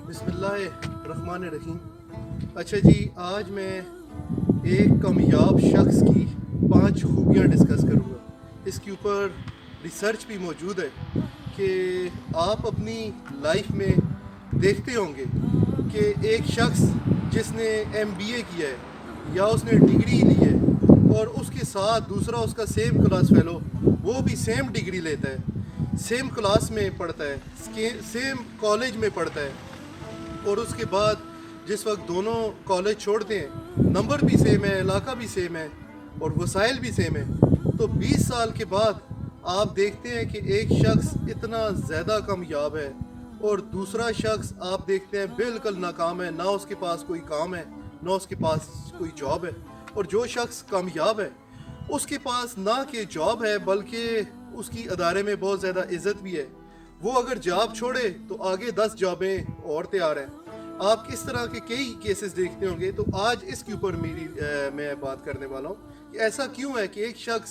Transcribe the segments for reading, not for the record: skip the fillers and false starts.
بسم اللہ الرحمن الرحیم۔ اچھا جی، آج میں ایک کامیاب شخص کی 5 خوبیاں ڈسکس کروں گا۔ اس کے اوپر ریسرچ بھی موجود ہے کہ آپ اپنی لائف میں دیکھتے ہوں گے کہ ایک شخص جس نے MBA کیا ہے یا اس نے ڈگری لی ہے اور اس کے ساتھ دوسرا اس کا سیم کلاس فیلو وہ بھی سیم ڈگری لیتا ہے، سیم کلاس میں پڑھتا ہے، سیم کالج میں پڑھتا ہے، اور اس کے بعد جس وقت دونوں کالج چھوڑتے ہیں نمبر بھی سیم ہے، علاقہ بھی سیم ہے اور وسائل بھی سیم ہے، تو 20 سال کے بعد آپ دیکھتے ہیں کہ ایک شخص اتنا زیادہ کامیاب ہے اور دوسرا شخص آپ دیکھتے ہیں بالکل ناکام ہے، نہ اس کے پاس کوئی کام ہے نہ اس کے پاس کوئی جاب ہے۔ اور جو شخص کامیاب ہے اس کے پاس نہ کہ جاب ہے بلکہ اس کی ادارے میں بہت زیادہ عزت بھی ہے، وہ اگر جاب چھوڑے تو آگے 10 جابیں اور تیار ہیں۔ آپ اس طرح کے کئی کیسز دیکھتے ہوں گے، تو آج اس کے اوپر میں بات کرنے والا ہوں کہ ایسا کیوں ہے کہ ایک شخص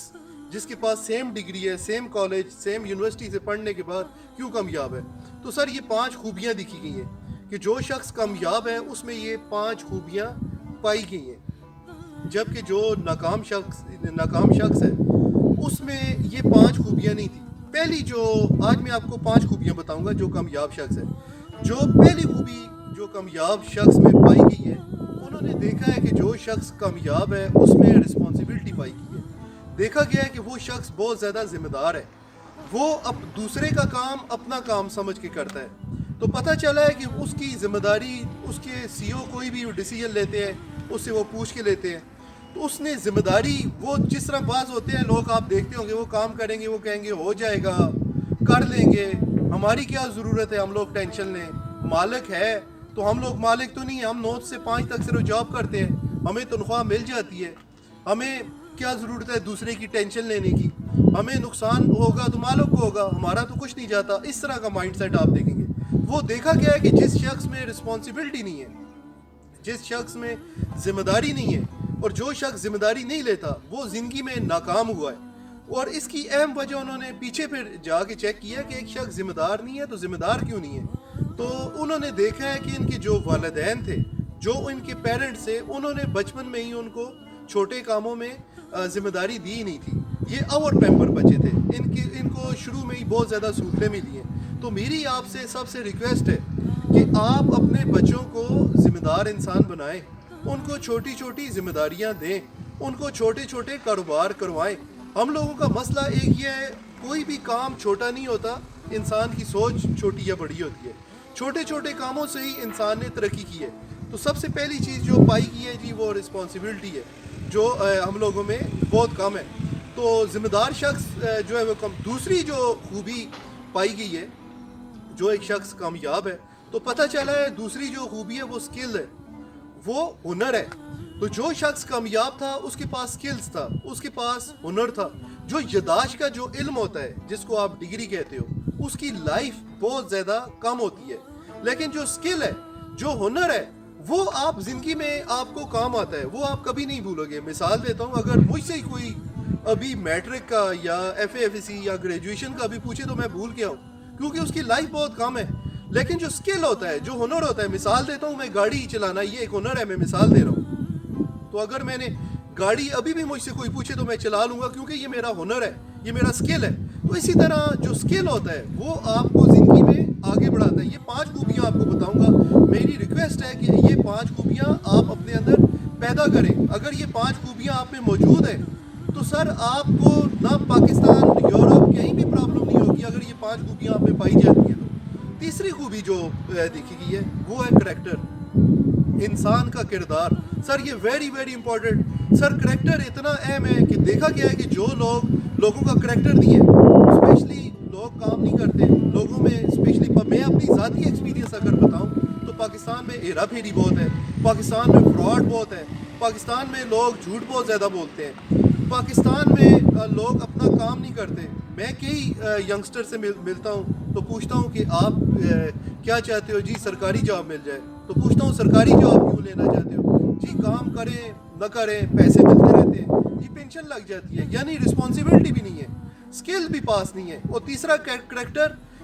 جس کے پاس سیم ڈگری ہے، سیم کالج، سیم یونیورسٹی سے پڑھنے کے بعد کیوں کامیاب ہے۔ تو سر یہ 5 خوبیاں دکھی گئی ہیں کہ جو شخص کامیاب ہے اس میں یہ 5 خوبیاں پائی گئی ہیں، جبکہ جو ناکام شخص ہے اس میں یہ 5 خوبیاں نہیں تھی۔ پہلی جو آج میں آپ کو 5 خوبیاں بتاؤں گا جو کامیاب شخص ہے۔ جو پہلی خوبی جو کامیاب شخص میں پائی گئی ہے، انہوں نے دیکھا ہے کہ جو شخص کامیاب ہے اس میں رسپانسبلٹی پائی گئی ہے۔ دیکھا گیا ہے کہ وہ شخص بہت زیادہ ذمہ دار ہے، وہ دوسرے کا کام اپنا کام سمجھ کے کرتا ہے۔ تو پتہ چلا ہے کہ اس کی ذمہ داری، اس کے CEO کوئی بھی ڈیسیجن لیتے ہیں اس سے وہ پوچھ کے لیتے ہیں، تو اس نے ذمہ داری، وہ جس طرح بعض ہوتے ہیں لوگ آپ دیکھتے ہوں گے وہ کام کریں گے، وہ کہیں گے ہو جائے گا، کر لیں گے، ہماری کیا ضرورت ہے، ہم لوگ ٹینشن لیں، مالک ہے تو ہم لوگ مالک تو نہیں ہیں، ہم 9 سے 5 تک صرف جاب کرتے ہیں، ہمیں تنخواہ مل جاتی ہے، ہمیں کیا ضرورت ہے دوسرے کی ٹینشن لینے کی، ہمیں نقصان ہوگا تو مالک کو ہوگا، ہمارا تو کچھ نہیں جاتا۔ اس طرح کا مائنڈ سیٹ آپ دیکھیں گے۔ وہ دیکھا گیا ہے کہ جس شخص میں رسپانسبلٹی نہیں ہے، جس شخص میں ذمہ داری نہیں ہے اور جو شخص ذمہ داری نہیں لیتا وہ زندگی میں ناکام ہوا ہے۔ اور اس کی اہم وجہ انہوں نے پیچھے پھر جا کے چیک کیا کہ ایک شخص ذمہ دار نہیں ہے تو ذمہ دار کیوں نہیں ہے۔ تو انہوں نے دیکھا ہے کہ ان کے جو والدین تھے، جو ان کے پیرنٹس تھے، انہوں نے بچپن میں ہی ان کو چھوٹے کاموں میں ذمہ داری دی نہیں تھی۔ یہ اوور پیمپر بچے تھے، ان کو شروع میں ہی بہت زیادہ سہولتیں ملی ہیں۔ تو میری آپ سے سب سے ریکویسٹ ہے کہ آپ اپنے بچوں کو ذمہ دار انسان بنائیں، ان کو چھوٹی چھوٹی ذمہ داریاں دیں، ان کو چھوٹے چھوٹے کاروبار کروائیں۔ ہم لوگوں کا مسئلہ ایک یہ ہے، کوئی بھی کام چھوٹا نہیں ہوتا، انسان کی سوچ چھوٹی یا بڑی ہوتی ہے۔ چھوٹے چھوٹے کاموں سے ہی انسان نے ترقی کی ہے۔ تو سب سے پہلی چیز جو پائی گئی ہے جی وہ رسپانسبلٹی ہے، جو ہم لوگوں میں بہت کم ہے۔ تو ذمہ دار شخص جو ہے وہ کم۔ دوسری جو خوبی پائی گئی ہے جو ایک شخص کامیاب ہے، تو پتہ چلا ہے دوسری جو خوبی ہے وہ سکل ہے، وہ ہنر ہے۔ تو جو شخص کامیاب تھا اس کے پاس سکلز تھا، اس کے پاس ہنر تھا۔ جو یاداشت کا جو علم ہوتا ہے جس کو آپ ڈگری کہتے ہو، اس کی لائف بہت زیادہ کم ہوتی ہے، لیکن جو سکل ہے، جو ہنر ہے، وہ آپ زندگی میں آپ کو کام آتا ہے، وہ آپ کبھی نہیں بھولو گے۔ مثال دیتا ہوں، اگر مجھ سے کوئی ابھی میٹرک کا یا FA یا گریجویشن کا بھی پوچھے تو میں بھول گیا ہوں، کیونکہ اس کی لائف بہت کم ہے۔ لیکن جو سکل ہوتا ہے، جو ہنر ہوتا ہے، مثال دیتا ہوں، میں گاڑی چلانا یہ ایک ہنر ہے، میں مثال دے رہا ہوں۔ تو اگر میں نے گاڑی ابھی بھی مجھ سے کوئی پوچھے تو میں چلا لوں گا، کیونکہ یہ میرا ہنر ہے، یہ میرا سکل ہے۔ تو اسی طرح جو سکل ہوتا ہے وہ آپ کو زندگی میں آگے بڑھاتا ہے۔ یہ 5 خوبیاں آپ کو بتاؤں گا، میری ریکویسٹ ہے کہ یہ 5 خوبیاں آپ اپنے اندر پیدا کریں۔ اگر یہ 5 خوبیاں آپ میں موجود ہیں تو سر آپ کو نہ پاکستان، یورپ کہیں بھی پرابلم نہیں ہوگی، اگر یہ 5 خوبیاں آپ میں پائی جاتی ہیں تو۔ تیسری خوبی جو دیکھی گئی ہے وہ ہے کریکٹر، انسان کا کردار۔ سر یہ ویری ویری امپورٹنٹ۔ سر کریکٹر اتنا اہم ہے کہ دیکھا گیا ہے کہ جو لوگوں کا کریکٹر نہیں ہے، اسپیشلی لوگ کام نہیں کرتے لوگوں میں، اسپیشلی میں اپنی ذاتی ایکسپیرینس اگر بتاؤں تو پاکستان میں ہیرا پھیری بہت ہے، پاکستان میں فراڈ بہت ہے، پاکستان میں لوگ جھوٹ بہت زیادہ بولتے ہیں، پاکستان میں لوگ اپنا کام نہیں کرتے۔ میں کئی ینگسٹر سے ملتا ہوں تو پوچھتا ہوں کہ آپ کیا چاہتے ہو؟ جی سرکاری جاب مل جائے۔ تو پوچھتا ہوں سرکاری جاب کیوں لینا چاہتے ہو؟ جی کام کریں نہ کریں پیسے ملتے رہتے ہیں، جی پینشن لگ جاتی ہے، یعنی رسپانسبلٹی بھی نہیں ہے، سکل بھی پاس نہیں ہے۔ اور تیسرا کریکٹر